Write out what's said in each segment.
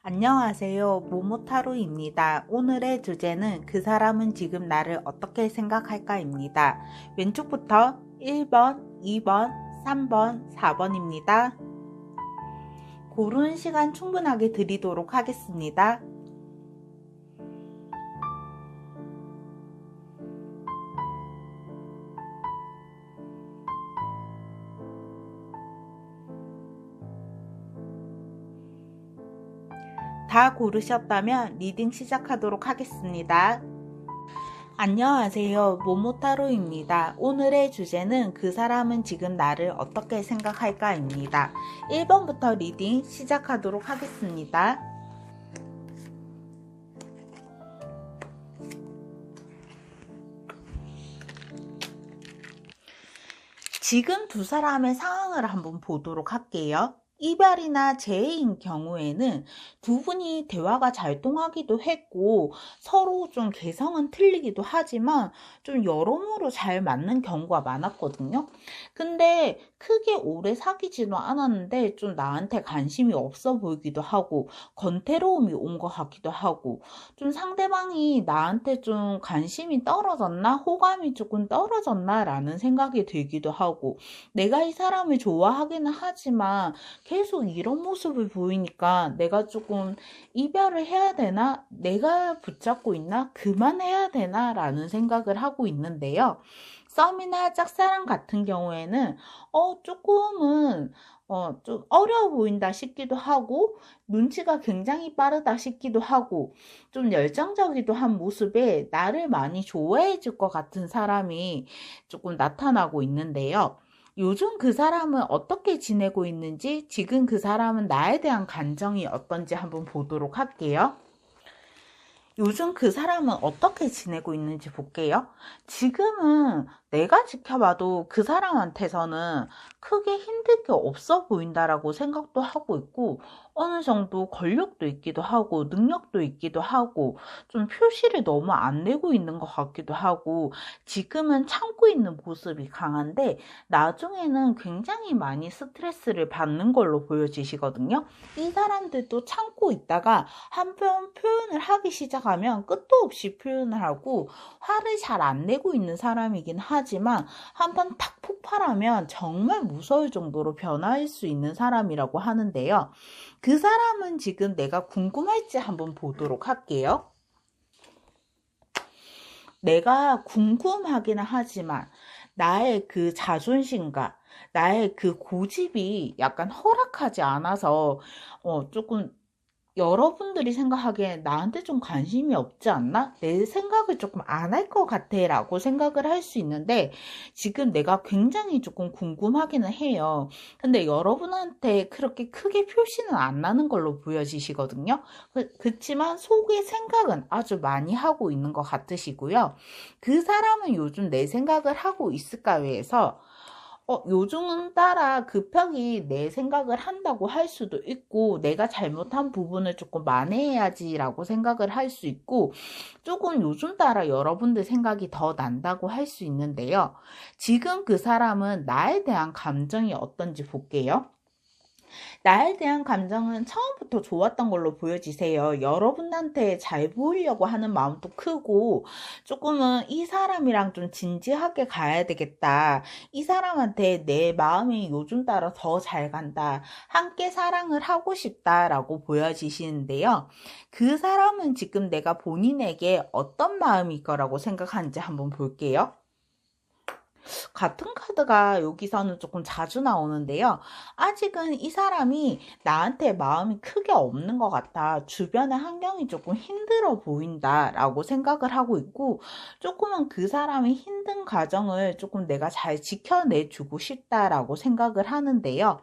안녕하세요. 모모타로입니다. 오늘의 주제는 그 사람은 지금 나를 어떻게 생각할까입니다. 왼쪽부터 1번, 2번, 3번, 4번입니다. 고른 시간 충분하게 드리도록 하겠습니다. 다 고르셨다면 리딩 시작하도록 하겠습니다. 안녕하세요. 모모타로입니다. 오늘의 주제는 그 사람은 지금 나를 어떻게 생각할까입니다. 1번부터 리딩 시작하도록 하겠습니다. 지금 두 사람의 상황을 한번 보도록 할게요. 이별이나 재해인 경우에는 두 분이 대화가 잘 통하기도 했고 서로 좀 개성은 틀리기도 하지만 좀 여러모로 잘 맞는 경우가 많았거든요. 근데 크게 오래 사귀지도 않았는데 좀 나한테 관심이 없어 보이기도 하고 건태로움이 온 것 같기도 하고 좀 상대방이 나한테 좀 관심이 떨어졌나 호감이 조금 떨어졌나 라는 생각이 들기도 하고 내가 이 사람을 좋아하기는 하지만 계속 이런 모습을 보이니까 내가 조금 이별을 해야 되나? 내가 붙잡고 있나? 그만해야 되나? 라는 생각을 하고 있는데요. 썸이나 짝사랑 같은 경우에는 조금은 좀 어려워 보인다 싶기도 하고 눈치가 굉장히 빠르다 싶기도 하고 좀 열정적이기도 한 모습에 나를 많이 좋아해 줄 것 같은 사람이 조금 나타나고 있는데요. 요즘 그 사람은 어떻게 지내고 있는지, 지금 그 사람은 나에 대한 감정이 어떤지 한번 보도록 할게요. 요즘 그 사람은 어떻게 지내고 있는지 볼게요. 지금은 내가 지켜봐도 그 사람한테서는 크게 힘들 게 없어 보인다라고 생각도 하고 있고 어느 정도 권력도 있기도 하고 능력도 있기도 하고 좀 표시를 너무 안 내고 있는 것 같기도 하고 지금은 참고 있는 모습이 강한데 나중에는 굉장히 많이 스트레스를 받는 걸로 보여지시거든요. 이 사람들도 참고 있다가 한편 표현을 하기 시작하면 끝도 없이 표현을 하고 화를 잘 안 내고 있는 사람이긴 하지만 한번 탁 폭발하면 정말 무서울 정도로 변화할 수 있는 사람이라고 하는데요. 그 사람은 지금 내가 궁금할지 한번 보도록 할게요. 내가 궁금하기는 하지만 나의 그 자존심과 나의 그 고집이 약간 허락하지 않아서 조금 여러분들이 생각하기에 나한테 좀 관심이 없지 않나? 내 생각을 조금 안 할 것 같아 라고 생각을 할 수 있는데 지금 내가 굉장히 조금 궁금하기는 해요. 근데 여러분한테 그렇게 크게 표시는 안 나는 걸로 보여지시거든요. 그렇지만 속의 생각은 아주 많이 하고 있는 것 같으시고요. 그 사람은 요즘 내 생각을 하고 있을까 해서 요즘은 따라 급하게 내 생각을 한다고 할 수도 있고, 내가 잘못한 부분을 조금 만회해야지라고 생각을 할 수 있고, 조금 요즘 따라 여러분들 생각이 더 난다고 할 수 있는데요. 지금 그 사람은 나에 대한 감정이 어떤지 볼게요. 나에 대한 감정은 처음부터 좋았던 걸로 보여지세요. 여러분한테 잘 보이려고 하는 마음도 크고 조금은 이 사람이랑 좀 진지하게 가야 되겠다. 이 사람한테 내 마음이 요즘 따라 더 잘 간다. 함께 사랑을 하고 싶다라고 보여지시는데요. 그 사람은 지금 내가 본인에게 어떤 마음일 거라고 생각하는지 한번 볼게요. 같은 카드가 여기서는 조금 자주 나오는데요. 아직은 이 사람이 나한테 마음이 크게 없는 것 같아. 주변의 환경이 조금 힘들어 보인다라고 생각을 하고 있고, 조금은 그 사람의 힘든 과정을 조금 내가 잘 지켜내주고 싶다라고 생각을 하는데요.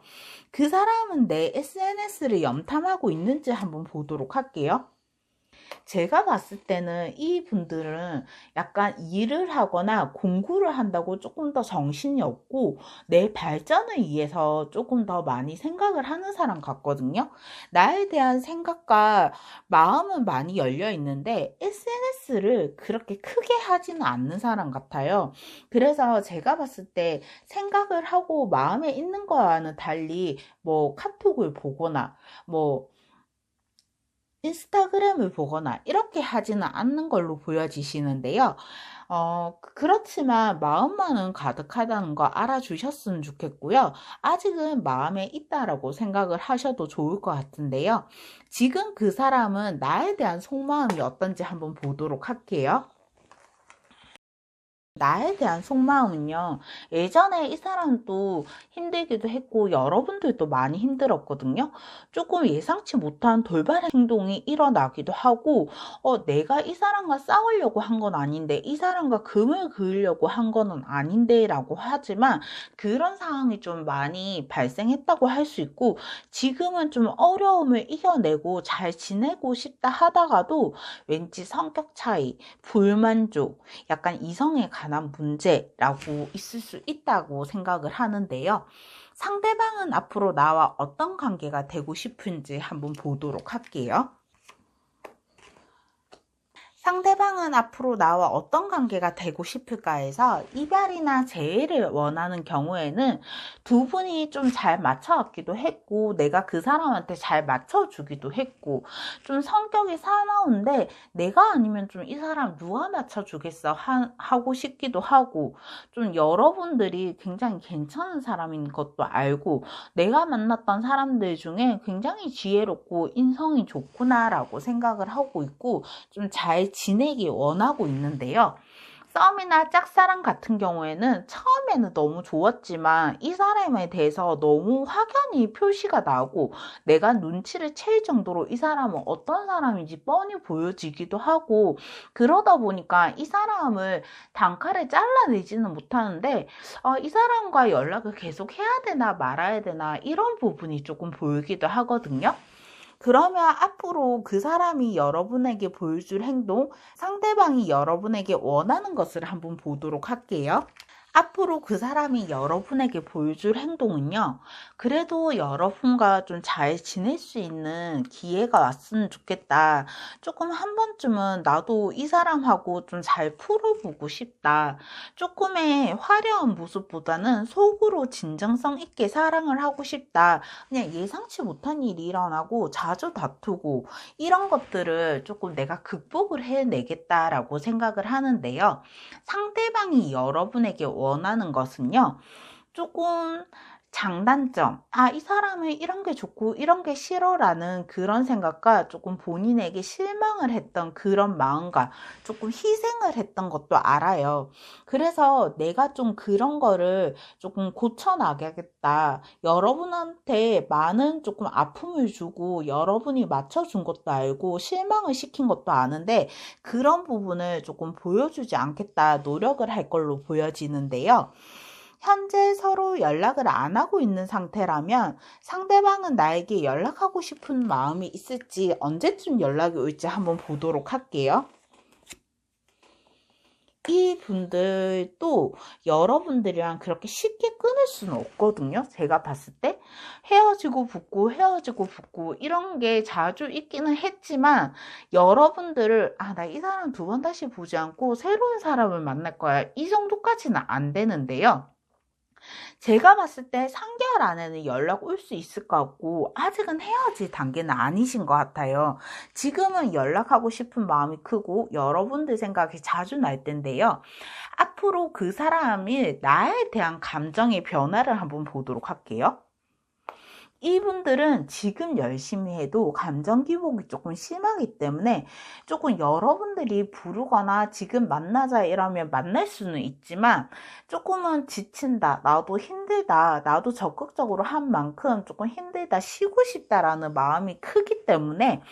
그 사람은 내 SNS를 염탐하고 있는지 한번 보도록 할게요. 제가 봤을 때는 이분들은 약간 일을 하거나 공부를 한다고 조금 더 정신이 없고 내 발전을 위해서 조금 더 많이 생각을 하는 사람 같거든요. 나에 대한 생각과 마음은 많이 열려 있는데 SNS를 그렇게 크게 하지는 않는 사람 같아요. 그래서 제가 봤을 때 생각을 하고 마음에 있는 거와는 달리 뭐 카톡을 보거나 뭐 인스타그램을 보거나 이렇게 하지는 않는 걸로 보여지시는데요. 그렇지만 마음만은 가득하다는 거 알아주셨으면 좋겠고요. 아직은 마음에 있다라고 생각을 하셔도 좋을 것 같은데요. 지금 그 사람은 나에 대한 속마음이 어떤지 한번 보도록 할게요. 나에 대한 속마음은요, 예전에 이 사람도 힘들기도 했고, 여러분들도 많이 힘들었거든요. 조금 예상치 못한 돌발 행동이 일어나기도 하고, 내가 이 사람과 싸우려고 한 건 아닌데, 이 사람과 금을 그으려고 한 거는 아닌데, 라고 하지만, 그런 상황이 좀 많이 발생했다고 할 수 있고, 지금은 좀 어려움을 이겨내고 잘 지내고 싶다 하다가도, 왠지 성격 차이, 불만족, 약간 이성에 관한 문제라고 있을 수 있다고 생각을 하는데요. 상대방은 앞으로 나와 어떤 관계가 되고 싶은지 한번 보도록 할게요. 상대방은 앞으로 나와 어떤 관계가 되고 싶을까 해서 이별이나 재회를 원하는 경우에는 두 분이 좀 잘 맞춰왔기도 했고 내가 그 사람한테 잘 맞춰주기도 했고 좀 성격이 사나운데 내가 아니면 좀 이 사람 누가 맞춰주겠어 하고 싶기도 하고 좀 여러분들이 굉장히 괜찮은 사람인 것도 알고 내가 만났던 사람들 중에 굉장히 지혜롭고 인성이 좋구나라고 생각을 하고 있고 좀 잘 지내기 원하고 있는데요. 썸이나 짝사랑 같은 경우에는 처음에는 너무 좋았지만 이 사람에 대해서 너무 확연히 표시가 나고 내가 눈치를 챌 정도로 이 사람은 어떤 사람인지 뻔히 보여지기도 하고 그러다 보니까 이 사람을 단칼에 잘라내지는 못하는데 이 사람과 연락을 계속 해야 되나 말아야 되나 이런 부분이 조금 보이기도 하거든요. 그러면 앞으로 그 사람이 여러분에게 보여줄 행동, 상대방이 여러분에게 원하는 것을 한번 보도록 할게요. 앞으로 그 사람이 여러분에게 보여줄 행동은요, 그래도 여러분과 좀 잘 지낼 수 있는 기회가 왔으면 좋겠다. 조금 한 번쯤은 나도 이 사람하고 좀 잘 풀어보고 싶다. 조금의 화려한 모습보다는 속으로 진정성 있게 사랑을 하고 싶다. 그냥 예상치 못한 일이 일어나고 자주 다투고 이런 것들을 조금 내가 극복을 해내겠다라고 생각을 하는데요. 상대방이 여러분에게 원하는 것은요, 조금 장단점, 이 사람은 이런 게 좋고 이런 게 싫어라는 그런 생각과 조금 본인에게 실망을 했던 그런 마음과 조금 희생을 했던 것도 알아요. 그래서 내가 좀 그런 거를 조금 고쳐나가겠다. 여러분한테 많은 조금 아픔을 주고 여러분이 맞춰준 것도 알고 실망을 시킨 것도 아는데 그런 부분을 조금 보여주지 않겠다 노력을 할 걸로 보여지는데요. 현재 서로 연락을 안 하고 있는 상태라면 상대방은 나에게 연락하고 싶은 마음이 있을지 언제쯤 연락이 올지 한번 보도록 할게요. 이 분들도 여러분들이랑 그렇게 쉽게 끊을 수는 없거든요. 제가 봤을 때 헤어지고 붙고 헤어지고 붙고 이런 게 자주 있기는 했지만 여러분들을 나 이 사람 두 번 다시 보지 않고 새로운 사람을 만날 거야. 이 정도까지는 안 되는데요. 제가 봤을 때 3개월 안에는 연락 올 수 있을 것 같고 아직은 헤어질 단계는 아니신 것 같아요. 지금은 연락하고 싶은 마음이 크고 여러분들 생각이 자주 날 텐데요. 앞으로 그 사람이 나에 대한 감정의 변화를 한번 보도록 할게요. 이분들은 지금 열심히 해도 감정 기복이 조금 심하기 때문에 조금 여러분들이 부르거나 지금 만나자 이러면 만날 수는 있지만 조금은 지친다, 나도 힘들다, 나도 적극적으로 한 만큼 조금 힘들다, 쉬고 싶다라는 마음이 크기 때문에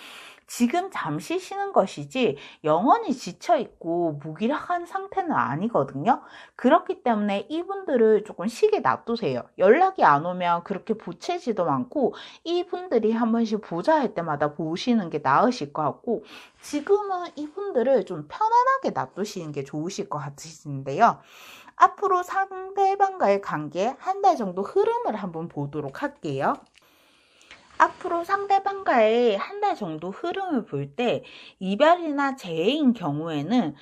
지금 잠시 쉬는 것이지 영원히 지쳐있고 무기력한 상태는 아니거든요. 그렇기 때문에 이분들을 조금 쉬게 놔두세요. 연락이 안 오면 그렇게 보채지도 않고 이분들이 한 번씩 보자 할 때마다 보시는 게 나으실 것 같고 지금은 이분들을 좀 편안하게 놔두시는 게 좋으실 것 같으신데요. 앞으로 상대방과의 관계 한 달 정도 흐름을 한번 보도록 할게요. 앞으로 상대방과의 한 달 정도 흐름을 볼 때 이별이나 재회인 경우에는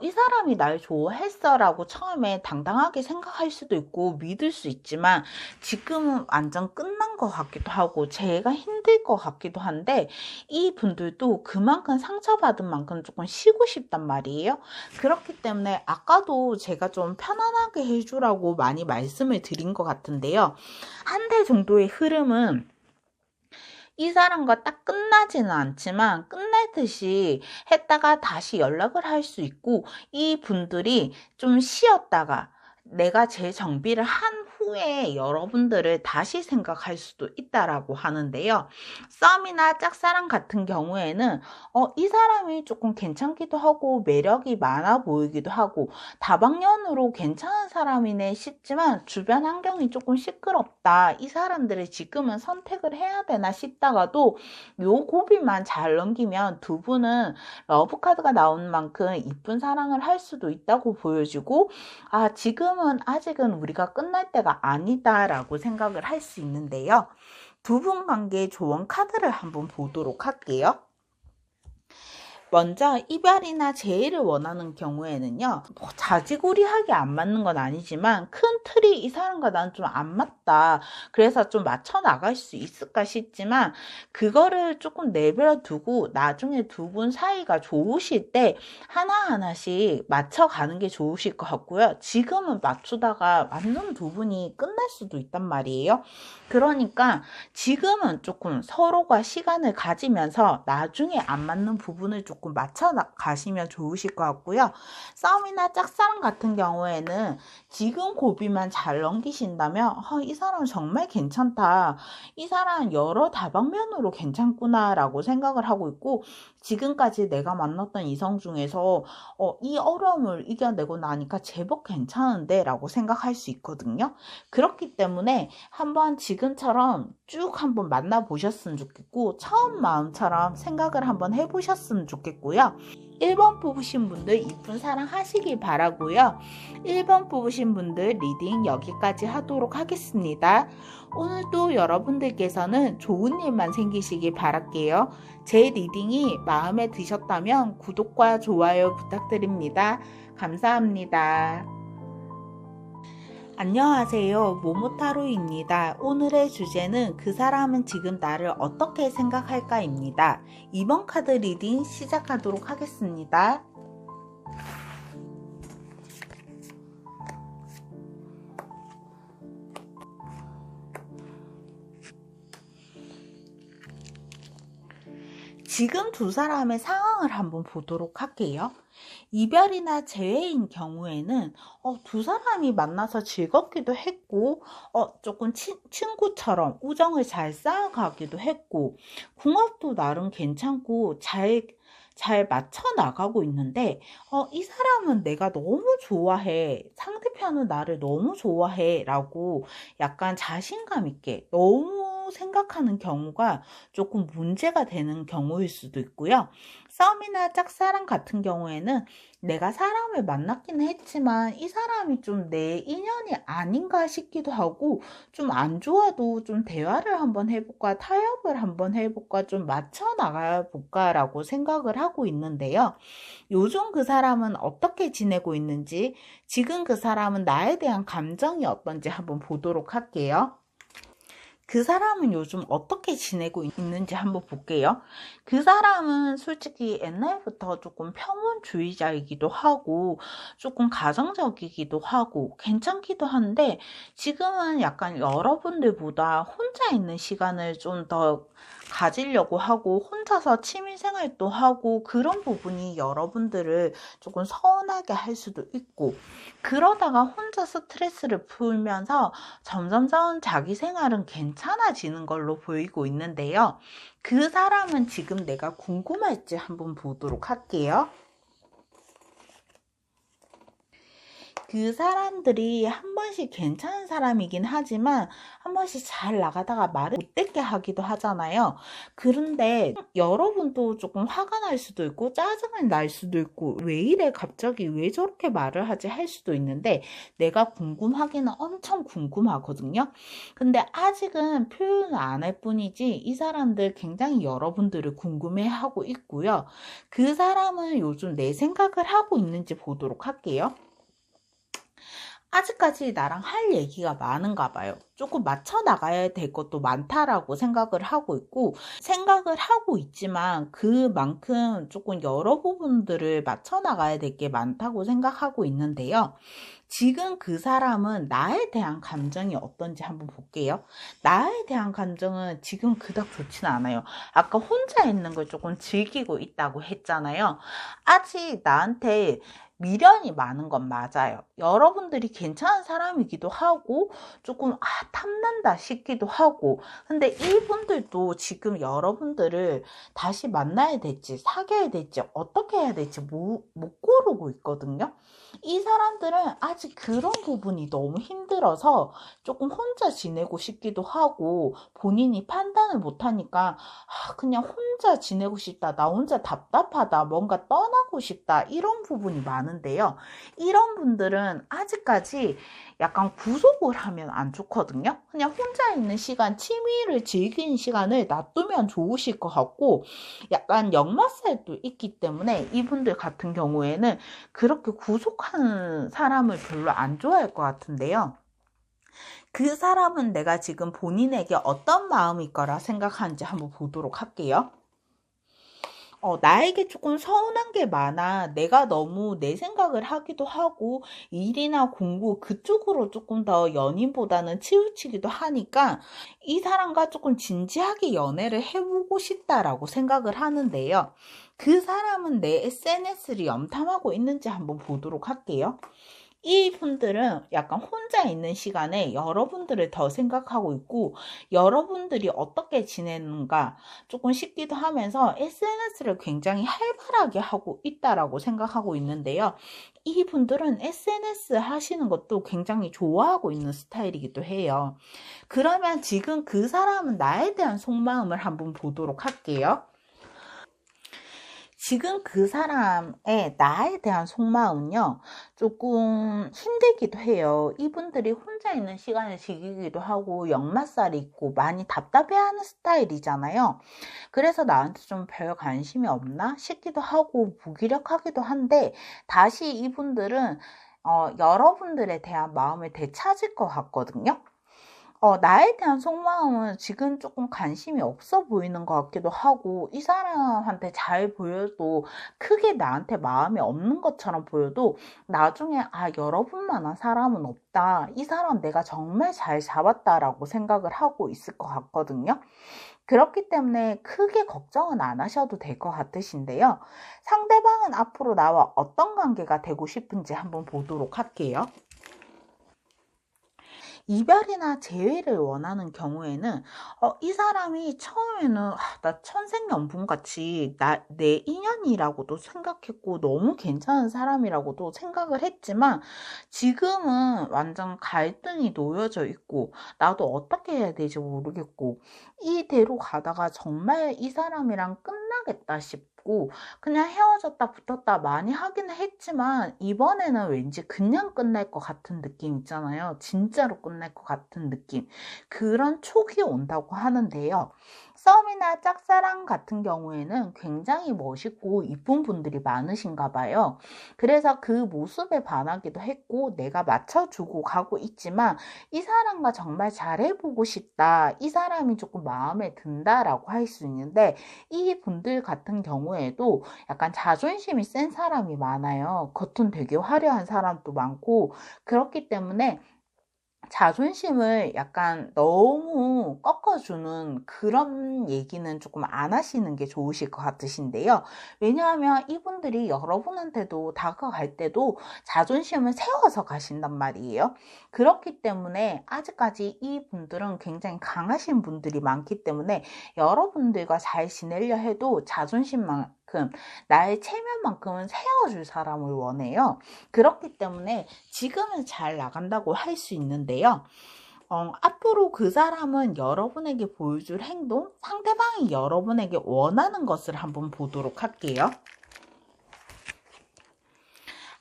이 사람이 날 좋아했어 라고 처음에 당당하게 생각할 수도 있고 믿을 수 있지만 지금은 완전 끝난 것 같기도 하고 재회가 힘들 것 같기도 한데 이 분들도 그만큼 상처받은 만큼 조금 쉬고 싶단 말이에요. 그렇기 때문에 아까도 제가 좀 편안하게 해주라고 많이 말씀을 드린 것 같은데요. 한 달 정도의 흐름은 이 사람과 딱 끝나지는 않지만 끝날 듯이 했다가 다시 연락을 할 수 있고 이 분들이 좀 쉬었다가 내가 재정비를 한 후에 여러분들을 다시 생각할 수도 있다라고 하는데요. 썸이나 짝사랑 같은 경우에는 이 사람이 조금 괜찮기도 하고 매력이 많아 보이기도 하고 다방면으로 괜찮은 사람이네 싶지만 주변 환경이 조금 시끄럽다. 이 사람들을 지금은 선택을 해야 되나 싶다가도 요 고비만 잘 넘기면 두 분은 러브카드가 나온 만큼 이쁜 사랑을 할 수도 있다고 보여지고 지금은 아직은 우리가 끝날 때가 아니다라고 생각을 할 수 있는데요. 두 분 관계 조언 카드를 한번 보도록 할게요. 먼저 이별이나 재회를 원하는 경우에는요, 자지구리하게 안 맞는 건 아니지만 큰 틀이 이 사람과 난 좀 안 맞다. 그래서 좀 맞춰 나갈 수 있을까 싶지만 그거를 조금 내버려 두고 나중에 두 분 사이가 좋으실 때 하나하나씩 맞춰가는 게 좋으실 것 같고요. 지금은 맞추다가 완전 두 분이 끝날 수도 있단 말이에요. 그러니까 지금은 조금 서로가 시간을 가지면서 나중에 안 맞는 부분을 조금 맞춰 가시면 좋으실 것 같고요. 싸움이나 짝사랑 같은 경우에는 지금 고비만 잘 넘기신다면 이 사람 정말 괜찮다. 이 사람 여러 다방면으로 괜찮구나 라고 생각을 하고 있고 지금까지 내가 만났던 이성 중에서 이 어려움을 이겨내고 나니까 제법 괜찮은데 라고 생각할 수 있거든요. 그렇기 때문에 한번 지금처럼 쭉 한번 만나보셨으면 좋겠고 처음 마음처럼 생각을 한번 해보셨으면 좋겠고요. 1번 뽑으신 분들 이쁜 사랑 하시길 바라고요. 1번 뽑으신 분들 리딩 여기까지 하도록 하겠습니다. 오늘도 여러분들께서는 좋은 일만 생기시길 바랄게요. 제 리딩이 마음에 드셨다면 구독과 좋아요 부탁드립니다. 감사합니다. 안녕하세요. 모모타로입니다. 오늘의 주제는 그 사람은 지금 나를 어떻게 생각할까입니다. 이번 카드 리딩 시작하도록 하겠습니다. 지금 두 사람의 상황을 한번 보도록 할게요. 이별이나 재회인 경우에는 두 사람이 만나서 즐겁기도 했고 조금 친구처럼 우정을 잘 쌓아가기도 했고 궁합도 나름 괜찮고 잘 맞춰 나가고 있는데 이 사람은 내가 너무 좋아해, 상대편은 나를 너무 좋아해 라고 약간 자신감 있게 너무 생각하는 경우가 조금 문제가 되는 경우일 수도 있고요. 싸움이나 짝사랑 같은 경우에는 내가 사람을 만났기는 했지만 이 사람이 좀 내 인연이 아닌가 싶기도 하고 좀 안 좋아도 좀 대화를 한번 해볼까, 타협을 한번 해볼까, 좀 맞춰 나가볼까 라고 생각을 하고 있는데요. 요즘 그 사람은 어떻게 지내고 있는지, 지금 그 사람은 나에 대한 감정이 어떤지 한번 보도록 할게요. 그 사람은 요즘 어떻게 지내고 있는지 한번 볼게요. 그 사람은 솔직히 옛날부터 조금 평온주의자이기도 하고 조금 가정적이기도 하고 괜찮기도 한데 지금은 약간 여러분들보다 혼자 있는 시간을 좀 더 가지려고 하고 혼자서 취미생활도 하고 그런 부분이 여러분들을 조금 서운하게 할 수도 있고 그러다가 혼자 스트레스를 풀면서 점점점 자기 생활은 괜찮아지는 걸로 보이고 있는데요. 그 사람은 지금 내가 궁금할지 한번 보도록 할게요. 그 사람들이 한 번씩 괜찮은 사람이긴 하지만 한 번씩 잘 나가다가 말을 못듣게 하기도 하잖아요. 그런데 여러분도 조금 화가 날 수도 있고 짜증이 날 수도 있고 왜 이래 갑자기 왜 저렇게 말을 하지 할 수도 있는데 내가 궁금하기는 엄청 궁금하거든요. 근데 아직은 표현을 안 할 뿐이지 이 사람들 굉장히 여러분들을 궁금해하고 있고요. 그 사람은 요즘 내 생각을 하고 있는지 보도록 할게요. 아직까지 나랑 할 얘기가 많은가 봐요. 조금 맞춰 나가야 될 것도 많다라고 생각을 하고 있고, 생각을 하고 있지만 그만큼 조금 여러 부분들을 맞춰 나가야 될 게 많다고 생각하고 있는데요. 지금 그 사람은 나에 대한 감정이 어떤지 한번 볼게요. 나에 대한 감정은 지금 그닥 좋지는 않아요. 아까 혼자 있는 걸 조금 즐기고 있다고 했잖아요. 아직 나한테 미련이 많은 건 맞아요. 여러분들이 괜찮은 사람이기도 하고 조금 탐난다 싶기도 하고 근데 이분들도 지금 여러분들을 다시 만나야 될지 사귀어야 될지 어떻게 해야 될지 못 고르고 있거든요. 이 사람들은 아직 그런 부분이 너무 힘들어서 조금 혼자 지내고 싶기도 하고 본인이 판단을 못하니까 그냥 혼자 지내고 싶다. 나 혼자 답답하다. 뭔가 떠나고 싶다. 이런 부분이 많은데요. 이런 분들은 아직까지 약간 구속을 하면 안 좋거든요. 그냥 혼자 있는 시간, 취미를 즐기는 시간을 놔두면 좋으실 것 같고 약간 역마살도 있기 때문에 이분들 같은 경우에는 그렇게 구속하는 사람을 별로 안 좋아할 것 같은데요. 그 사람은 내가 지금 본인에게 어떤 마음일 거라 생각하는지 한번 보도록 할게요. 나에게 조금 서운한 게 많아. 내가 너무 내 생각을 하기도 하고, 일이나 공부 그쪽으로 조금 더 연인보다는 치우치기도 하니까, 이 사람과 조금 진지하게 연애를 해보고 싶다라고 생각을 하는데요. 그 사람은 내 SNS를 염탐하고 있는지 한번 보도록 할게요. 이분들은 약간 혼자 있는 시간에 여러분들을 더 생각하고 있고 여러분들이 어떻게 지내는가 조금 싶기도 하면서 SNS를 굉장히 활발하게 하고 있다라고 생각하고 있는데요. 이분들은 SNS 하시는 것도 굉장히 좋아하고 있는 스타일이기도 해요. 그러면 지금 그 사람은 나에 대한 속마음을 한번 보도록 할게요. 지금 그 사람의 나에 대한 속마음은요, 조금 힘들기도 해요. 이분들이 혼자 있는 시간을 즐기기도 하고, 역마살이 있고, 많이 답답해하는 스타일이잖아요. 그래서 나한테 좀 별 관심이 없나 싶기도 하고, 무기력하기도 한데, 다시 이분들은, 여러분들에 대한 마음을 되찾을 것 같거든요. 나에 대한 속마음은 지금 조금 관심이 없어 보이는 것 같기도 하고, 이 사람한테 잘 보여도, 크게 나한테 마음이 없는 것처럼 보여도, 나중에, 여러분만한 사람은 없다. 이 사람 내가 정말 잘 잡았다라고 생각을 하고 있을 것 같거든요. 그렇기 때문에 크게 걱정은 안 하셔도 될 것 같으신데요. 상대방은 앞으로 나와 어떤 관계가 되고 싶은지 한번 보도록 할게요. 이별이나 재회를 원하는 경우에는 이 사람이 처음에는 나 천생연분같이 내 인연이라고도 생각했고 너무 괜찮은 사람이라고도 생각을 했지만 지금은 완전 갈등이 놓여져 있고 나도 어떻게 해야 될지 모르겠고 이대로 가다가 정말 이 사람이랑 끝나겠다 싶고 그냥 헤어졌다 붙었다 많이 하긴 했지만 이번에는 왠지 그냥 끝날 것 같은 느낌 있잖아요. 진짜로 끝날 것 같은 느낌. 그런 촉이 온다고 하는데요. 썸이나 짝사랑 같은 경우에는 굉장히 멋있고 이쁜 분들이 많으신가 봐요. 그래서 그 모습에 반하기도 했고 내가 맞춰주고 가고 있지만 이 사람과 정말 잘해보고 싶다. 이 사람이 조금 마음에 든다라고 할 수 있는데 이 분들 같은 경우에도 약간 자존심이 센 사람이 많아요. 겉은 되게 화려한 사람도 많고 그렇기 때문에 자존심을 약간 너무 꺾어주는 그런 얘기는 조금 안 하시는 게 좋으실 것 같으신데요. 왜냐하면 이분들이 여러분한테도 다가갈 때도 자존심을 세워서 가신단 말이에요. 그렇기 때문에 아직까지 이분들은 굉장히 강하신 분들이 많기 때문에 여러분들과 잘 지내려 해도 자존심만 만큼, 나의 체면만큼은 세워줄 사람을 원해요. 그렇기 때문에 지금은 잘 나간다고 할 수 있는데요. 앞으로 그 사람은 여러분에게 보여줄 행동, 상대방이 여러분에게 원하는 것을 한번 보도록 할게요.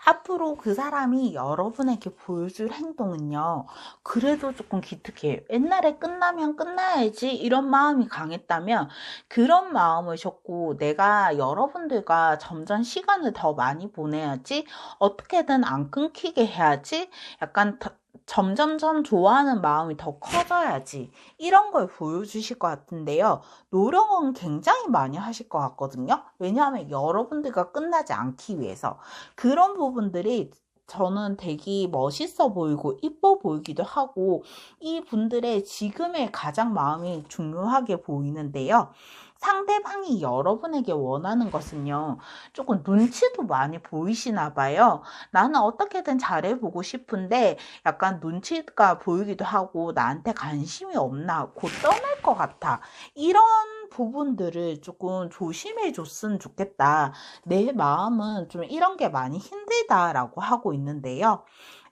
앞으로 그 사람이 여러분에게 보여줄 행동은요, 그래도 조금 기특해요. 옛날에 끝나면 끝나야지 이런 마음이 강했다면 그런 마음을 접고 내가 여러분들과 점점 시간을 더 많이 보내야지, 어떻게든 안 끊기게 해야지, 약간 점점점 좋아하는 마음이 더 커져야지, 이런 걸 보여주실 것 같은데요. 노력은 굉장히 많이 하실 것 같거든요. 왜냐하면 여러분들과 끝나지 않기 위해서. 그런 부분들이 저는 되게 멋있어 보이고 이뻐 보이기도 하고, 이 분들의 지금의 가장 마음이 중요하게 보이는데요. 상대방이 여러분에게 원하는 것은요, 조금 눈치도 많이 보이시나 봐요. 나는 어떻게든 잘해보고 싶은데 약간 눈치가 보이기도 하고, 나한테 관심이 없나, 곧 떠날 것 같아, 이런 부분들을 조금 조심해 줬으면 좋겠다. 내 마음은 좀 이런 게 많이 힘들다라고 하고 있는데요.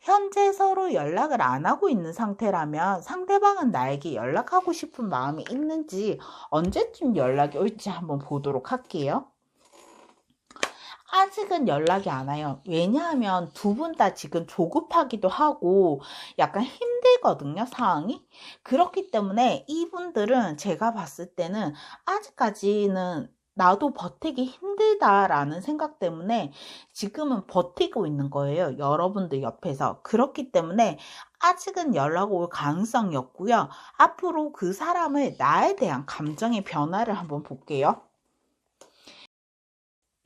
현재 서로 연락을 안 하고 있는 상태라면 상대방은 나에게 연락하고 싶은 마음이 있는지, 언제쯤 연락이 올지 한번 보도록 할게요. 아직은 연락이 안 와요. 왜냐하면 두 분 다 지금 조급하기도 하고 약간 힘들거든요, 상황이. 그렇기 때문에 이분들은 제가 봤을 때는 아직까지는 나도 버티기 힘들다라는 생각 때문에 지금은 버티고 있는 거예요, 여러분들 옆에서. 그렇기 때문에 아직은 연락 올 가능성이 없고요. 앞으로 그 사람의 나에 대한 감정의 변화를 한번 볼게요.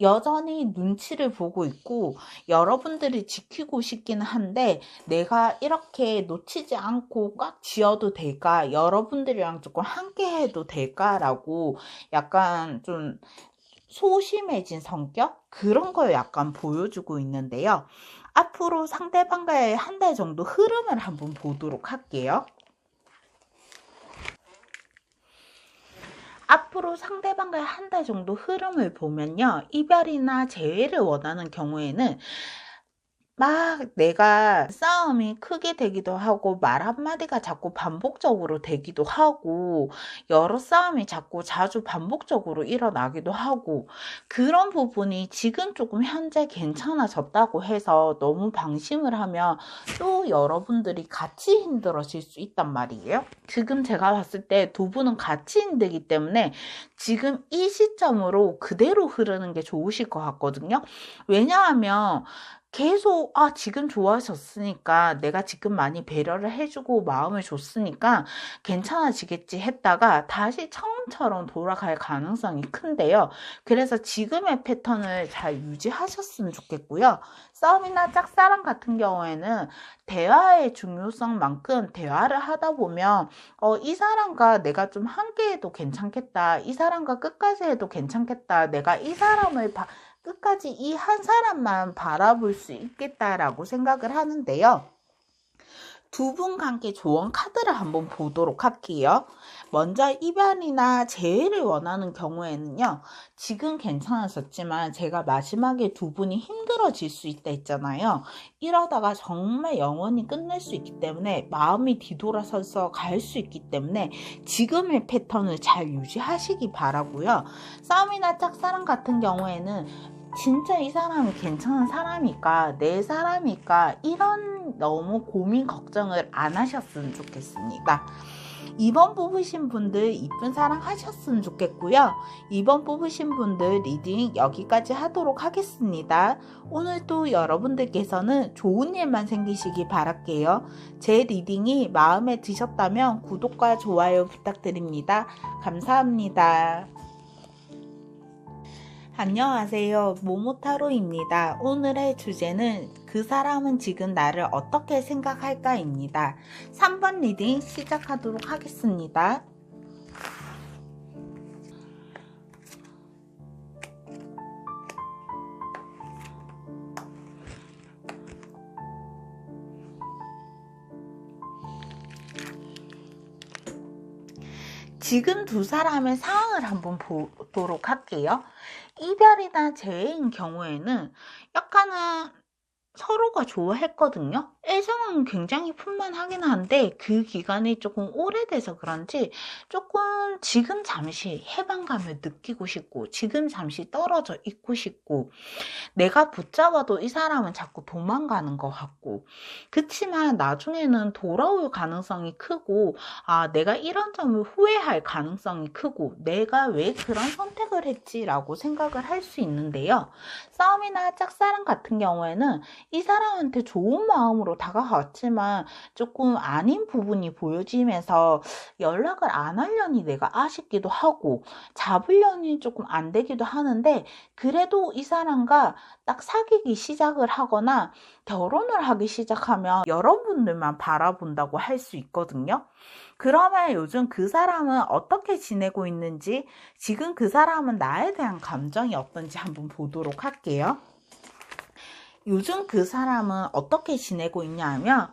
여전히 눈치를 보고 있고 여러분들이 지키고 싶기는 한데, 내가 이렇게 놓치지 않고 꽉 쥐어도 될까? 여러분들이랑 조금 함께 해도 될까라고 약간 좀 소심해진 성격? 그런 걸 약간 보여주고 있는데요. 앞으로 상대방과의 한 달 정도 흐름을 한번 보도록 할게요. 앞으로 상대방과의 한 달 정도 흐름을 보면요, 이별이나 재회를 원하는 경우에는 막 내가 싸움이 크게 되기도 하고, 말 한마디가 자꾸 반복적으로 되기도 하고, 여러 싸움이 자꾸 자주 반복적으로 일어나기도 하고, 그런 부분이 지금 조금 현재 괜찮아졌다고 해서 너무 방심을 하면 또 여러분들이 같이 힘들어질 수 있단 말이에요. 지금 제가 봤을 때 두 분은 같이 힘들기 때문에 지금 이 시점으로 그대로 흐르는 게 좋으실 것 같거든요. 왜냐하면 계속 지금 좋아졌으니까, 내가 지금 많이 배려를 해주고 마음을 줬으니까 괜찮아지겠지 했다가 다시 처음처럼 돌아갈 가능성이 큰데요. 그래서 지금의 패턴을 잘 유지하셨으면 좋겠고요. 싸움이나 짝사랑 같은 경우에는 대화의 중요성만큼 대화를 하다 보면 이 사람과 내가 좀 함께해도 괜찮겠다, 이 사람과 끝까지 해도 괜찮겠다, 내가 이 사람을 끝까지 이 한 사람만 바라볼 수 있겠다라고 생각을 하는데요. 두 분 관계 조언 카드를 한번 보도록 할게요. 먼저 이별이나 재회를 원하는 경우에는요, 지금 괜찮았었지만 제가 마지막에 두 분이 힘들어질 수 있다 했잖아요. 이러다가 정말 영원히 끝낼 수 있기 때문에, 마음이 뒤돌아서서 갈 수 있기 때문에 지금의 패턴을 잘 유지하시기 바라고요. 싸움이나 짝사랑 같은 경우에는 진짜 이 사람이 괜찮은 사람일까, 내 사람일까, 이런 너무 고민 걱정을 안 하셨으면 좋겠습니다. 2번 뽑으신 분들 이쁜 사랑 하셨으면 좋겠고요. 2번 뽑으신 분들 리딩 여기까지 하도록 하겠습니다. 오늘도 여러분들께서는 좋은 일만 생기시기 바랄게요. 제 리딩이 마음에 드셨다면 구독과 좋아요 부탁드립니다. 감사합니다. 안녕하세요. 모모타로입니다. 오늘의 주제는 그 사람은 지금 나를 어떻게 생각할까입니다. 3번 리딩 시작하도록 하겠습니다. 지금 두 사람의 상황을 한번 보도록 할게요. 이별이나 재회인 경우에는 약간은 서로가 좋아했거든요. 애정은 굉장히 풍만하긴 한데 그 기간이 조금 오래돼서 그런지 조금 지금 잠시 해방감을 느끼고 싶고 지금 잠시 떨어져 있고 싶고 내가 붙잡아도 이 사람은 자꾸 도망가는 것 같고 그치만 나중에는 돌아올 가능성이 크고 내가 이런 점을 후회할 가능성이 크고 내가 왜 그런 선택을 했지라고 생각을 할 수 있는데요. 싸움이나 짝사랑 같은 경우에는 이 사람한테 좋은 마음으로 다가갔지만 조금 아닌 부분이 보여지면서 연락을 안 하려니 내가 아쉽기도 하고 잡으려니 조금 안 되기도 하는데 그래도 이 사람과 딱 사귀기 시작을 하거나 결혼을 하기 시작하면 여러분들만 바라본다고 할 수 있거든요. 그러면 요즘 그 사람은 어떻게 지내고 있는지, 지금 그 사람은 나에 대한 감정이 어떤지 한번 보도록 할게요. 요즘 그 사람은 어떻게 지내고 있냐 하면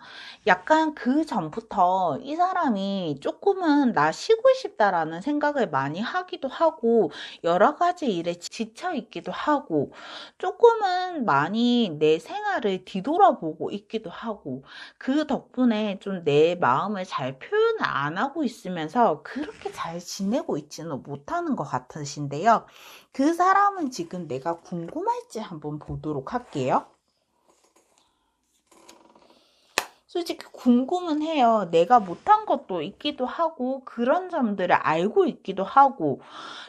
약간 그 전부터 이 사람이 조금은 나 쉬고 싶다라는 생각을 많이 하기도 하고 여러 가지 일에 지쳐 있기도 하고 조금은 많이 내 생활을 뒤돌아보고 있기도 하고 그 덕분에 좀 내 마음을 잘 표현을 안 하고 있으면서 그렇게 잘 지내고 있지는 못하는 것 같으신데요. 그 사람은 지금 내가 궁금할지 한번 보도록 할게요. 솔직히 궁금은 해요. 내가 못한 것도 있기도 하고 그런 점들을 알고 있기도 하고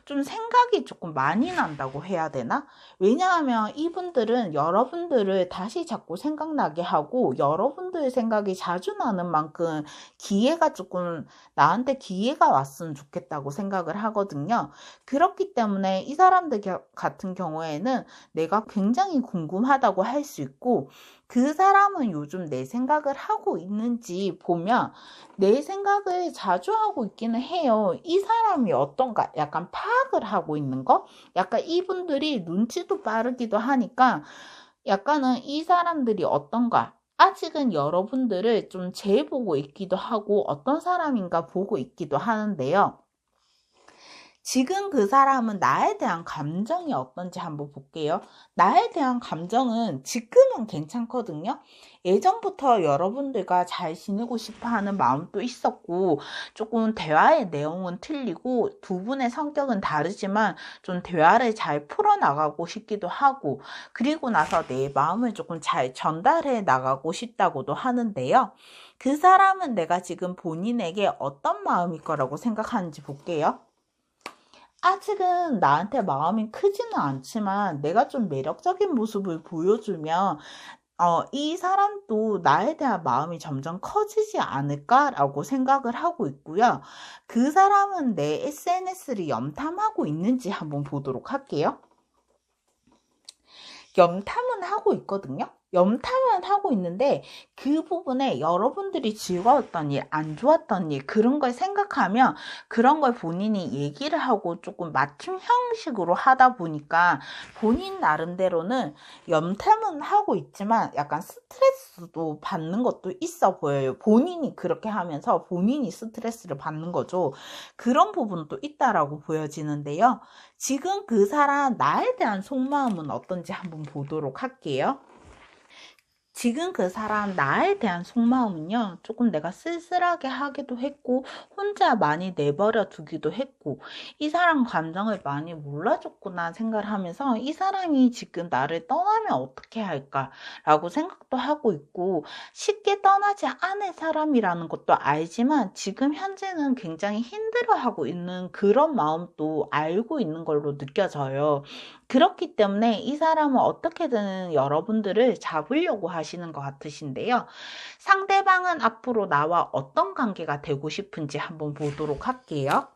좀 생각이 조금 많이 난다고 해야 되나? 왜냐하면 이분들은 여러분들을 다시 자꾸 생각나게 하고 여러분들의 생각이 자주 나는 만큼 기회가 조금 나한테 기회가 왔으면 좋겠다고 생각을 하거든요. 그렇기 때문에 이 사람들 같은 경우에는 내가 굉장히 궁금하다고 할 수 있고 그 사람은 요즘 내 생각을 하고 있는지 보면 내 생각을 자주 하고 있기는 해요. 이 사람이 어떤가 약간 파악을 하고 있는 거? 약간 이분들이 눈치도 빠르기도 하니까 약간은 이 사람들이 어떤가? 아직은 여러분들을 좀 재보고 있기도 하고 어떤 사람인가 보고 있기도 하는데요. 지금 그 사람은 나에 대한 감정이 어떤지 한번 볼게요. 나에 대한 감정은 지금은 괜찮거든요. 예전부터 여러분들과 잘 지내고 싶어 하는 마음도 있었고 조금 대화의 내용은 틀리고 두 분의 성격은 다르지만 좀 대화를 잘 풀어나가고 싶기도 하고 그리고 나서 내 마음을 조금 잘 전달해 나가고 싶다고도 하는데요. 그 사람은 내가 지금 본인에게 어떤 마음일 거라고 생각하는지 볼게요. 아직은 나한테 마음이 크지는 않지만 내가 좀 매력적인 모습을 보여주면 이 사람도 나에 대한 마음이 점점 커지지 않을까라고 생각을 하고 있고요. 그 사람은 내 SNS를 염탐하고 있는지 한번 보도록 할게요. 염탐은 하고 있거든요. 염탐은 하고 있는데 그 부분에 여러분들이 즐거웠던 일, 안 좋았던 일 그런 걸 생각하면 그런 걸 본인이 얘기를 하고 조금 맞춤 형식으로 하다 보니까 본인 나름대로는 염탐은 하고 있지만 약간 스트레스도 받는 것도 있어 보여요. 본인이 그렇게 하면서 본인이 스트레스를 받는 거죠. 그런 부분도 있다라고 보여지는데요. 지금 그 사람 나에 대한 속마음은 어떤지 한번 보도록 할게요. 지금 그 사람 나에 대한 속마음은요, 조금 내가 쓸쓸하게 하기도 했고, 혼자 많이 내버려 두기도 했고, 이 사람 감정을 많이 몰라줬구나 생각을 하면서, 이 사람이 지금 나를 떠나면 어떻게 할까라고 생각도 하고 있고, 쉽게 떠나지 않을 사람이라는 것도 알지만, 지금 현재는 굉장히 힘들어하고 있는 그런 마음도 알고 있는 걸로 느껴져요. 그렇기 때문에 이 사람은 어떻게든 여러분들을 잡으려고 하시는 것 같으신데요. 상대방은 앞으로 나와 어떤 관계가 되고 싶은지 한번 보도록 할게요.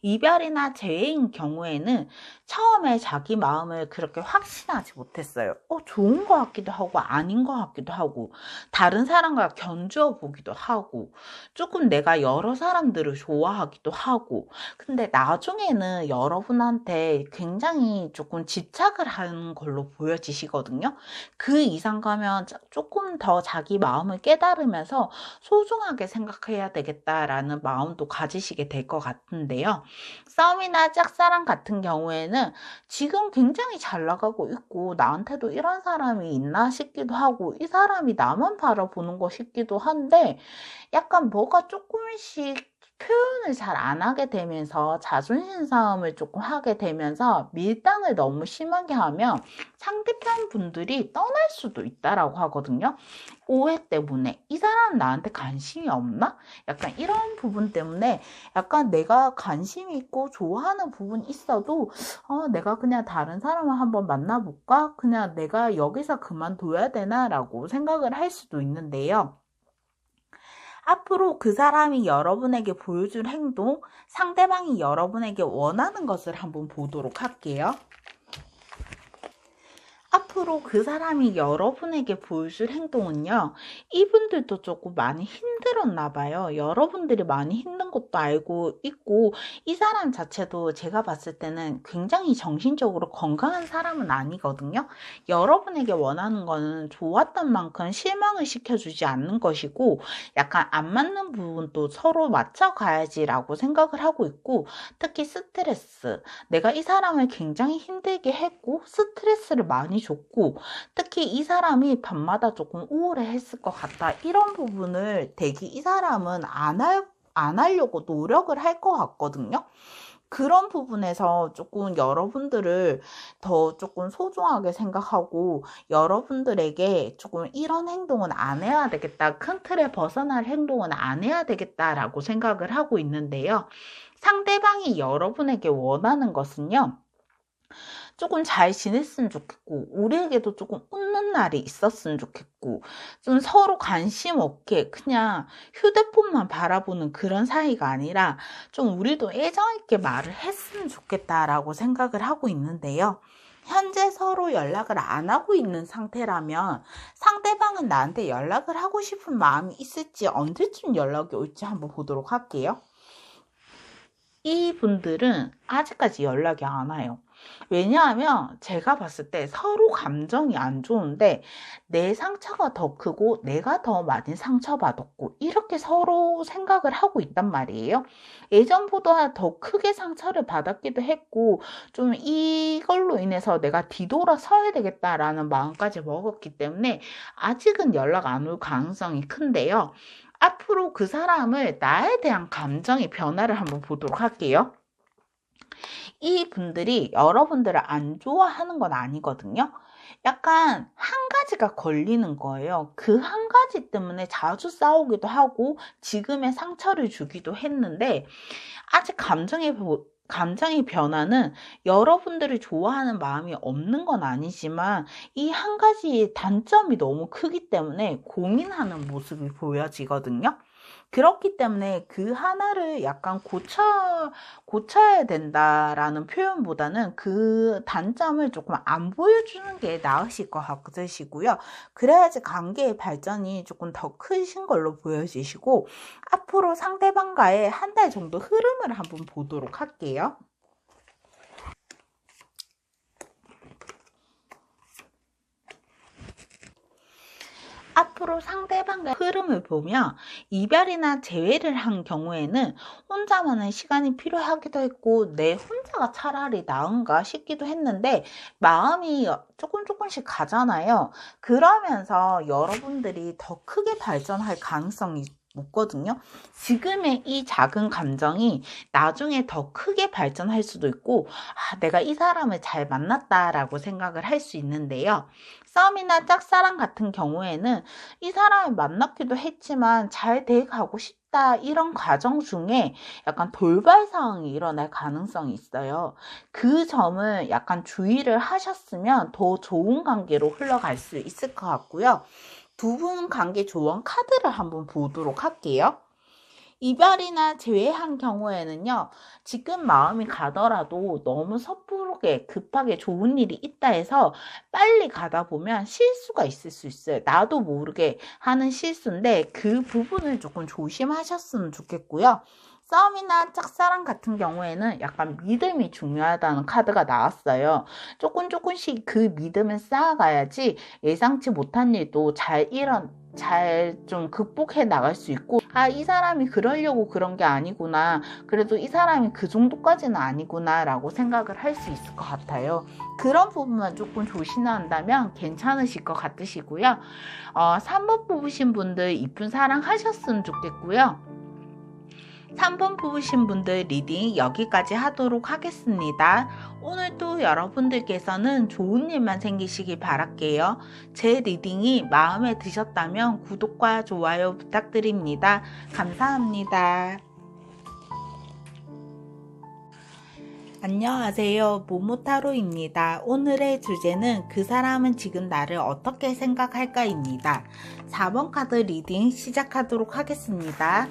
이별이나 재회인 경우에는 처음에 자기 마음을 그렇게 확신하지 못했어요. 좋은 것 같기도 하고 아닌 것 같기도 하고 다른 사람과 견주어 보기도 하고 조금 내가 여러 사람들을 좋아하기도 하고 근데 나중에는 여러분한테 굉장히 조금 집착을 하는 걸로 보여지시거든요. 그 이상 가면 조금 더 자기 마음을 깨달으면서 소중하게 생각해야 되겠다라는 마음도 가지시게 될 것 같은데요. 싸움이나 짝사랑 같은 경우에는 지금 굉장히 잘 나가고 있고 나한테도 이런 사람이 있나 싶기도 하고 이 사람이 나만 바라보는 거 싶기도 한데 약간 뭐가 조금씩 표현을 잘 안 하게 되면서 자존심 싸움을 조금 하게 되면서 밀당을 너무 심하게 하면 상대편 분들이 떠날 수도 있다라고 하거든요. 오해 때문에 이 사람 나한테 관심이 없나? 약간 이런 부분 때문에 약간 내가 관심이 있고 좋아하는 부분 있어도 내가 그냥 다른 사람을 한번 만나볼까? 그냥 내가 여기서 그만둬야 되나? 라고 생각을 할 수도 있는데요. 앞으로 그 사람이 여러분에게 보여줄 행동, 상대방이 여러분에게 원하는 것을 한번 보도록 할게요. 앞으로 그 사람이 여러분에게 보여줄 행동은요, 이분들도 조금 많이 힘들었나 봐요. 여러분들이 많이 힘든 것도 알고 있고, 이 사람 자체도 제가 봤을 때는 굉장히 정신적으로 건강한 사람은 아니거든요. 여러분에게 원하는 거는 좋았던 만큼 실망을 시켜주지 않는 것이고, 약간 안 맞는 부분도 서로 맞춰가야지라고 생각을 하고 있고, 특히 스트레스, 내가 이 사람을 굉장히 힘들게 했고, 스트레스를 많이 줬고 특히 이 사람이 밤마다 조금 우울해했을 것 같다. 이런 부분을 대기 이 사람은 안 하려고 노력을 할 것 같거든요. 그런 부분에서 조금 여러분들을 더 조금 소중하게 생각하고 여러분들에게 조금 이런 행동은 안 해야 되겠다. 큰 틀에 벗어날 행동은 안 해야 되겠다라고 생각을 하고 있는데요. 상대방이 여러분에게 원하는 것은요. 조금 잘 지냈으면 좋겠고 우리에게도 조금 웃는 날이 있었으면 좋겠고 좀 서로 관심 없게 그냥 휴대폰만 바라보는 그런 사이가 아니라 좀 우리도 애정 있게 말을 했으면 좋겠다라고 생각을 하고 있는데요. 현재 서로 연락을 안 하고 있는 상태라면 상대방은 나한테 연락을 하고 싶은 마음이 있을지 언제쯤 연락이 올지 한번 보도록 할게요. 이분들은 아직까지 연락이 안 와요. 왜냐하면 제가 봤을 때 서로 감정이 안 좋은데 내 상처가 더 크고 내가 더 많이 상처받았고 이렇게 서로 생각을 하고 있단 말이에요. 예전보다 더 크게 상처를 받았기도 했고 좀 이걸로 인해서 내가 뒤돌아서야 되겠다라는 마음까지 먹었기 때문에 아직은 연락 안 올 가능성이 큰데요. 앞으로 그 사람을 나에 대한 감정의 변화를 한번 보도록 할게요. 이 분들이 여러분들을 안 좋아하는 건 아니거든요. 약간 한 가지가 걸리는 거예요. 그 한 가지 때문에 자주 싸우기도 하고 지금의 상처를 주기도 했는데 아직 감정의 변화는 여러분들을 좋아하는 마음이 없는 건 아니지만 이 한 가지 단점이 너무 크기 때문에 고민하는 모습이 보여지거든요. 그렇기 때문에 그 하나를 약간 고쳐야 된다라는 표현보다는 그 단점을 조금 안 보여주는 게 나으실 것 같으시고요. 그래야지 관계의 발전이 조금 더 크신 걸로 보여지시고 앞으로 상대방과의 한 달 정도 흐름을 한번 보도록 할게요. 앞으로 상대방의 흐름을 보면 이별이나 재회를 한 경우에는 혼자만의 시간이 필요하기도 했고 내 혼자가 차라리 나은가 싶기도 했는데 마음이 조금씩 가잖아요. 그러면서 여러분들이 더 크게 발전할 가능성이 묻거든요. 지금의 이 작은 감정이 나중에 더 크게 발전할 수도 있고 내가 이 사람을 잘 만났다라고 생각을 할 수 있는데요. 싸움이나 짝사랑 같은 경우에는 이 사람을 만났기도 했지만 잘 돼가고 싶다 이런 과정 중에 약간 돌발 상황이 일어날 가능성이 있어요. 그 점을 약간 주의를 하셨으면 더 좋은 관계로 흘러갈 수 있을 것 같고요. 두 분 관계 조언 카드를 한번 보도록 할게요. 이별이나 재회한 경우에는요, 지금 마음이 가더라도 너무 섣부르게 급하게 좋은 일이 있다 해서 빨리 가다 보면 실수가 있을 수 있어요. 나도 모르게 하는 실수인데 그 부분을 조금 조심하셨으면 좋겠고요. 싸움이나 짝사랑 같은 경우에는 약간 믿음이 중요하다는 카드가 나왔어요. 조금씩 그 믿음을 쌓아가야지 예상치 못한 일도 잘 좀 극복해 나갈 수 있고, 아, 이 사람이 그러려고 그런 게 아니구나. 그래도 이 사람이 그 정도까지는 아니구나 라고 생각을 할 수 있을 것 같아요. 그런 부분만 조금 조심한다면 괜찮으실 것 같으시고요. 3번 뽑으신 분들 이쁜 사랑 하셨으면 좋겠고요. 3번 뽑으신 분들 리딩 여기까지 하도록 하겠습니다. 오늘도 여러분들께서는 좋은 일만 생기시길 바랄게요. 제 리딩이 마음에 드셨다면 구독과 좋아요 부탁드립니다. 감사합니다. 안녕하세요. 모모타로입니다. 오늘의 주제는 그 사람은 지금 나를 어떻게 생각할까입니다. 4번 카드 리딩 시작하도록 하겠습니다.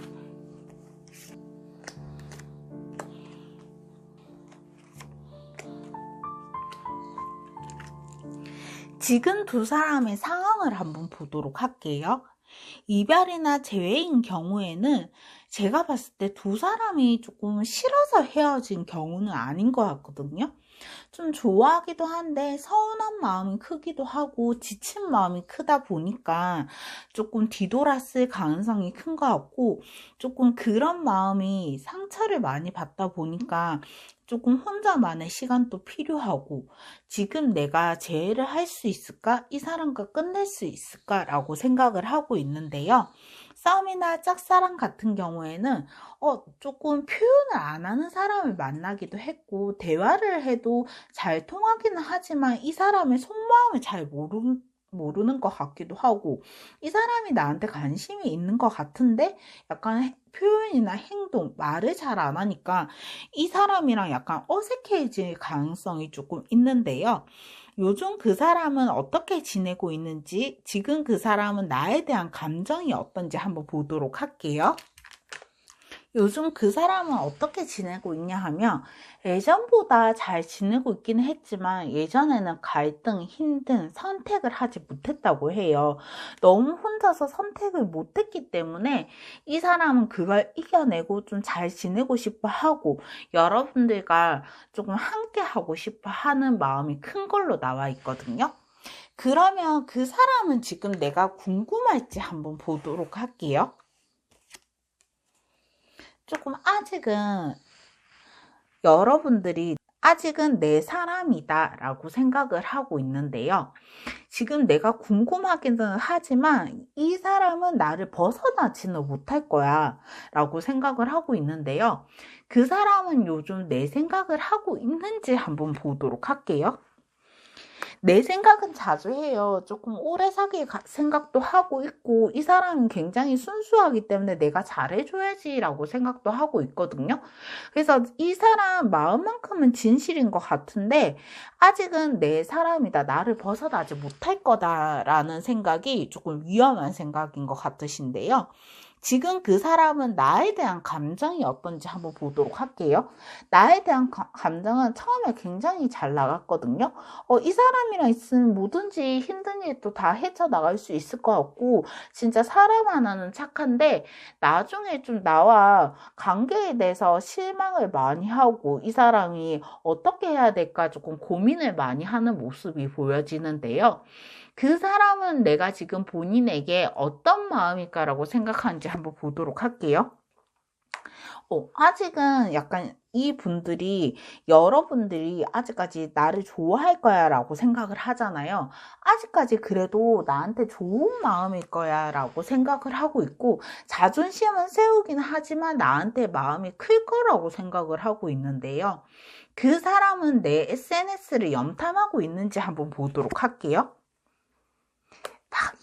지금 두 사람의 상황을 한번 보도록 할게요. 이별이나 재회인 경우에는 제가 봤을 때 두 사람이 조금 싫어서 헤어진 경우는 아닌 것 같거든요. 좀 좋아하기도 한데 서운한 마음이 크기도 하고 지친 마음이 크다 보니까 조금 뒤돌았을 가능성이 큰 것 같고, 조금 그런 마음이 상처를 많이 받다 보니까 조금 혼자만의 시간도 필요하고, 지금 내가 재회를 할 수 있을까? 이 사람과 끝낼 수 있을까? 라고 생각을 하고 있는데요. 싸움이나 짝사랑 같은 경우에는 조금 표현을 안 하는 사람을 만나기도 했고, 대화를 해도 잘 통하기는 하지만 이 사람의 속마음을 잘 모르는 것 같기도 하고, 이 사람이 나한테 관심이 있는 것 같은데 약간 표현이나 행동, 말을 잘 안 하니까 이 사람이랑 약간 어색해질 가능성이 조금 있는데요. 요즘 그 사람은 어떻게 지내고 있는지, 지금 그 사람은 나에 대한 감정이 어떤지 한번 보도록 할게요. 요즘 그 사람은 어떻게 지내고 있냐 하면, 예전보다 잘 지내고 있기는 했지만 예전에는 갈등, 힘든 선택을 하지 못했다고 해요. 너무 혼자서 선택을 못했기 때문에 이 사람은 그걸 이겨내고 좀 잘 지내고 싶어 하고, 여러분들과 조금 함께 하고 싶어 하는 마음이 큰 걸로 나와 있거든요. 그러면 그 사람은 지금 내가 궁금할지 한번 보도록 할게요. 조금 아직은 내 사람이다 라고 생각을 하고 있는데요. 지금 내가 궁금하기는 하지만 이 사람은 나를 벗어나지는 못할 거야 라고 생각을 하고 있는데요. 그 사람은 요즘 내 생각을 하고 있는지 한번 보도록 할게요. 내 생각은 자주 해요. 조금 오래 사귈 생각도 하고 있고, 이 사람은 굉장히 순수하기 때문에 내가 잘해줘야지라고 생각도 하고 있거든요. 그래서 이 사람 마음만큼은 진실인 것 같은데 아직은 내 사람이다, 나를 벗어나지 못할 거다라는 생각이 조금 위험한 생각인 것 같으신데요. 지금 그 사람은 나에 대한 감정이 어떤지 한번 보도록 할게요. 나에 대한 감정은 처음에 굉장히 잘 나갔거든요. 이 사람이랑 있으면 뭐든지 힘든 일도 다 헤쳐나갈 수 있을 것 같고, 진짜 사람 하나는 착한데 나중에 좀 나와 관계에 대해서 실망을 많이 하고 이 사람이 어떻게 해야 될까 조금 고민을 많이 하는 모습이 보여지는데요. 그 사람은 내가 지금 본인에게 어떤 마음일까라고 생각하는지 한번 보도록 할게요. 아직은 약간 여러분들이 아직까지 나를 좋아할 거야 라고 생각을 하잖아요. 아직까지 그래도 나한테 좋은 마음일 거야 라고 생각을 하고 있고, 자존심은 세우긴 하지만 나한테 마음이 클 거라고 생각을 하고 있는데요. 그 사람은 내 SNS를 염탐하고 있는지 한번 보도록 할게요.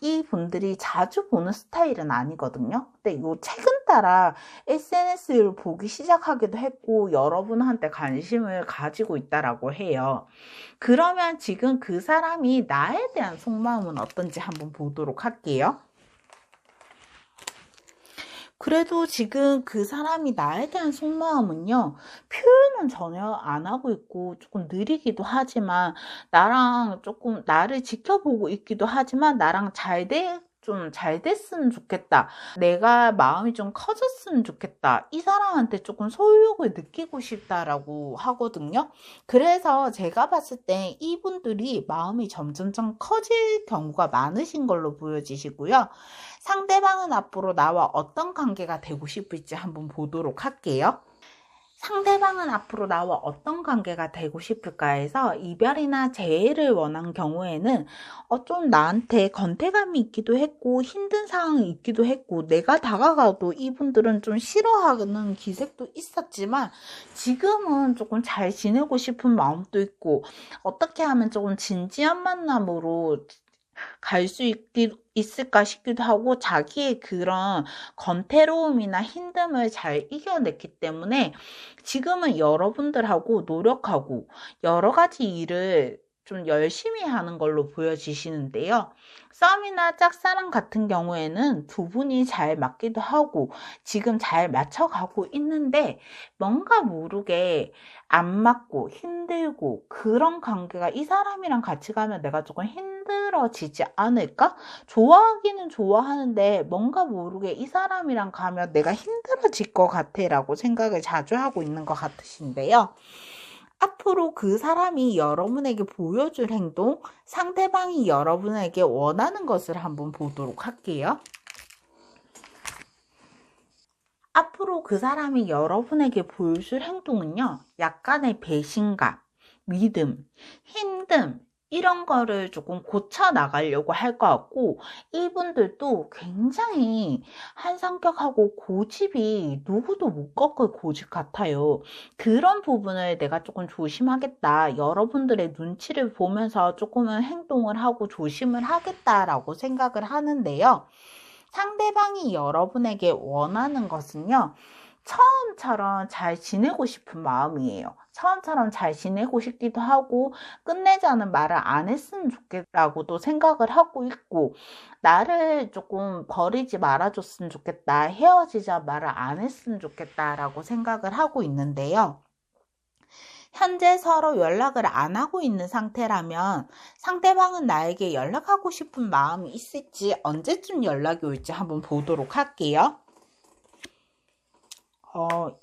이분들이 자주 보는 스타일은 아니거든요. 근데 요 최근 따라 SNS를 보기 시작하기도 했고 여러분한테 관심을 가지고 있다라고 해요. 그러면 지금 그 사람이 나에 대한 속마음은 어떤지 한번 보도록 할게요. 그래도 지금 그 사람이 나에 대한 속마음은요, 표현은 전혀 안 하고 있고, 조금 느리기도 하지만, 나랑 조금, 나를 지켜보고 있기도 하지만, 나랑 좀 잘 됐으면 좋겠다. 내가 마음이 좀 커졌으면 좋겠다. 이 사람한테 조금 소유욕을 느끼고 싶다라고 하거든요. 그래서 제가 봤을 때 이분들이 마음이 점점점 커질 경우가 많으신 걸로 보여지시고요. 상대방은 앞으로 나와 어떤 관계가 되고 싶을지 한번 보도록 할게요. 상대방은 앞으로 나와 어떤 관계가 되고 싶을까 해서 이별이나 재회를 원한 경우에는 좀 나한테 건태감이 있기도 했고 힘든 상황이 있기도 했고 내가 다가가도 이분들은 좀 싫어하는 기색도 있었지만 지금은 조금 잘 지내고 싶은 마음도 있고 어떻게 하면 조금 진지한 만남으로 갈 수 있을까 싶기도 하고 자기의 그런 건태로움이나 힘듦을 잘 이겨냈기 때문에 지금은 여러분들하고 노력하고 여러 가지 일을 좀 열심히 하는 걸로 보여지시는데요. 썸이나 짝사랑 같은 경우에는 두 분이 잘 맞기도 하고 지금 잘 맞춰가고 있는데 뭔가 모르게 안 맞고 힘들고 그런 관계가 이 사람이랑 같이 가면 내가 조금 힘들어지지 않을까? 좋아하기는 좋아하는데 뭔가 모르게 이 사람이랑 가면 내가 힘들어질 것 같아 라고 생각을 자주 하고 있는 것 같으신데요. 앞으로 그 사람이 여러분에게 보여줄 행동, 상대방이 여러분에게 원하는 것을 한번 보도록 할게요. 앞으로 그 사람이 여러분에게 보여줄 행동은요, 약간의 배신감, 믿음, 힘듦, 이런 거를 조금 고쳐 나가려고 할 것 같고, 이분들도 굉장히 한 성격하고 고집이 누구도 못 꺾을 고집 같아요. 그런 부분을 내가 조금 조심하겠다. 여러분들의 눈치를 보면서 조금은 행동을 하고 조심을 하겠다라고 생각을 하는데요. 상대방이 여러분에게 원하는 것은요, 처음처럼 잘 지내고 싶은 마음이에요. 처음처럼 잘 지내고 싶기도 하고, 끝내자는 말을 안 했으면 좋겠다고도 생각을 하고 있고, 나를 조금 버리지 말아줬으면 좋겠다, 헤어지자 말을 안 했으면 좋겠다라고 생각을 하고 있는데요. 현재 서로 연락을 안 하고 있는 상태라면 상대방은 나에게 연락하고 싶은 마음이 있을지 언제쯤 연락이 올지 한번 보도록 할게요.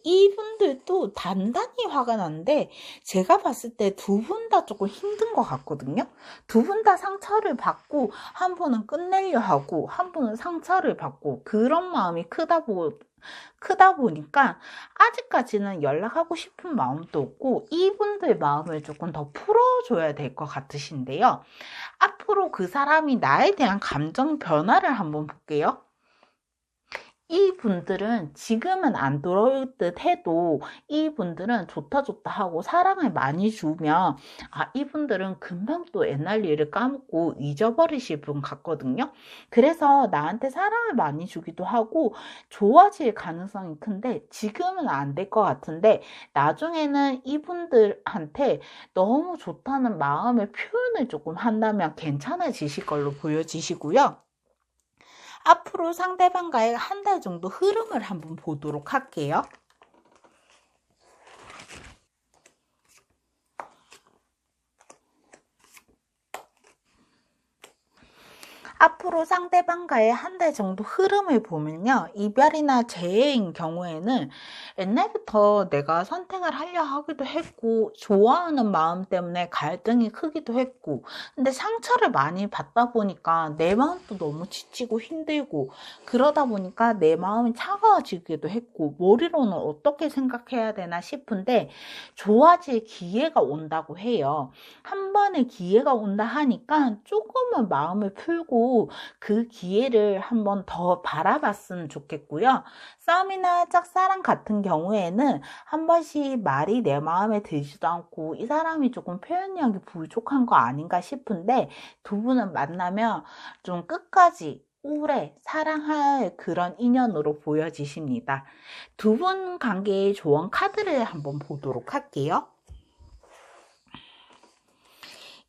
이분들도 단단히 화가 나는데 제가 봤을 때 두 분 다 조금 힘든 것 같거든요. 두 분 다 상처를 받고 한 분은 끝내려 하고 한 분은 상처를 받고 그런 마음이 크다 보니까 아직까지는 연락하고 싶은 마음도 없고 이분들 마음을 조금 더 풀어줘야 될 것 같으신데요. 앞으로 그 사람이 나에 대한 감정 변화를 한번 볼게요. 이분들은 지금은 안 돌아올 듯 해도 이분들은 좋다 좋다 하고 사랑을 많이 주면 이분들은 금방 또 옛날 일을 까먹고 잊어버리실 분 같거든요. 그래서 나한테 사랑을 많이 주기도 하고 좋아질 가능성이 큰데 지금은 안 될 것 같은데 나중에는 이분들한테 너무 좋다는 마음의 표현을 조금 한다면 괜찮아지실 걸로 보여지시고요. 앞으로 상대방과의 한 달 정도 흐름을 한번 보도록 할게요. 앞으로 상대방과의 한 달 정도 흐름을 보면요. 이별이나 재회인 경우에는 옛날부터 내가 선택을 하려 하기도 했고 좋아하는 마음 때문에 갈등이 크기도 했고 근데 상처를 많이 받다 보니까 내 마음도 너무 지치고 힘들고 그러다 보니까 내 마음이 차가워지기도 했고 머리로는 어떻게 생각해야 되나 싶은데 좋아질 기회가 온다고 해요. 한 번의 기회가 온다 하니까 조금은 마음을 풀고 그 기회를 한번 더 바라봤으면 좋겠고요. 썸이나 짝사랑 같은 경우에는 한 번씩 말이 내 마음에 들지도 않고 이 사람이 조금 표현력이 부족한 거 아닌가 싶은데 두 분은 만나면 좀 끝까지 오래 사랑할 그런 인연으로 보여지십니다. 두 분 관계의 조언 카드를 한번 보도록 할게요.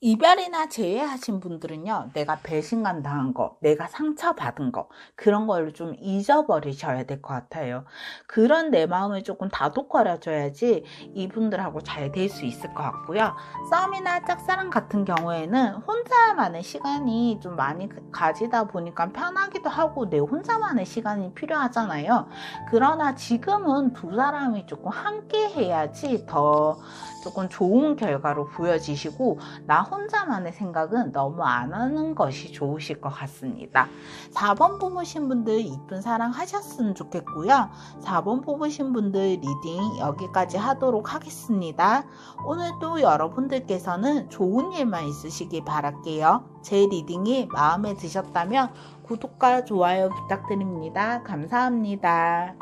이별이나 재회하신 분들은요, 내가 배신감 당한 거, 내가 상처받은 거, 그런 걸 좀 잊어버리셔야 될 것 같아요. 그런 내 마음을 조금 다독거려줘야지 이분들하고 잘 될 수 있을 것 같고요. 썸이나 짝사랑 같은 경우에는 혼자만의 시간이 좀 많이 가지다 보니까 편하기도 하고 내 혼자만의 시간이 필요하잖아요. 그러나 지금은 두 사람이 조금 함께 해야지 더 조금 좋은 결과로 보여지시고 나 혼자만의 생각은 너무 안 하는 것이 좋으실 것 같습니다. 4번 뽑으신 분들 이쁜 사랑 하셨으면 좋겠고요. 4번 뽑으신 분들 리딩 여기까지 하도록 하겠습니다. 오늘도 여러분들께서는 좋은 일만 있으시길 바랄게요. 제 리딩이 마음에 드셨다면 구독과 좋아요 부탁드립니다. 감사합니다.